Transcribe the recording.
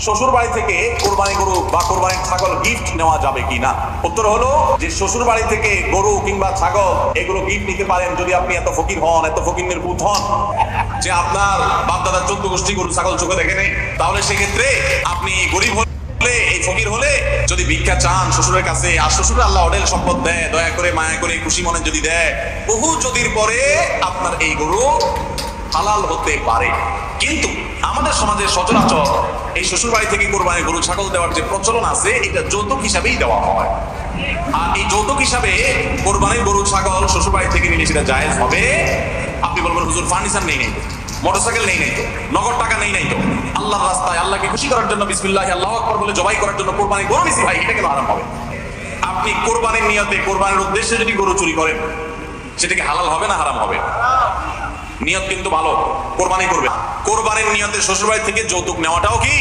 শ্বশুর বাড়ি থেকে কোরবানি গরু বা কোরবানির ছাগল গিফট নেওয়া যাবে কিনা? উত্তর হলো যে শ্বশুর বাড়ি থেকে গরু কিংবা ছাগল এগুলো গিফট নিতে পারেন যদি আপনি এত ফকির হন, এত ফকিরের পুত হন যে আপনার বাপ দাদার 14 গোষ্ঠী গরু ছাগল চোখে দেখে নেই। তাহলে সেক্ষেত্রে আপনি গরিব হলে, এই ফকির হলে যদি ভিক্ষা চান শ্বশুরের কাছে, আর শ্বশুর আল্লাহ অডেল সম্পদ দেয়, দয়া করে মায়া করে খুশি মনে যদি দেয়, বহু যদির পরে আপনার এই গরু হালাল হতে পারে। কিন্তু আমাদের সমাজে সচরাচর এই শ্বশুর বাড়ি থেকে কোরবানি গরু ছাগল দেওয়ার যে প্রচলন আছে, এটা যৌতুক হিসাবেই দেওয়া হয়। আর এই যৌতুক হিসাবে কোরবানির গরু ছাগল শ্বশুর বাড়ি থেকে নিলে সেটা জায়েজ হবে। আপনি বলবেন হুজুর ফার্নিচার নেই নাই তো, মোটরসাইকেল নেই নাই তো, নগদ টাকা নেই নাই তো, আল্লাহর রাস্তায় আল্লাহকে খুশি করার জন্য বিসমিল্লাহ আল্লাহু আকবার বলে জবাই করার জন্য কোরবানি গরু নিছি ভাই, এটা কেন হারাম হবে? আপনি কোরবানির নিয়তে, কোরবানির উদ্দেশ্যে যদি গরু চুরি করেন, সেটা কি হালাল হবে না হারাম হবে? নিয়ত কিন্তু ভালো, কোরবানি করবে। কোরবানির নিয়তে শ্বশুরবাড়ি থেকে যৌতুক নেওয়াটাও কি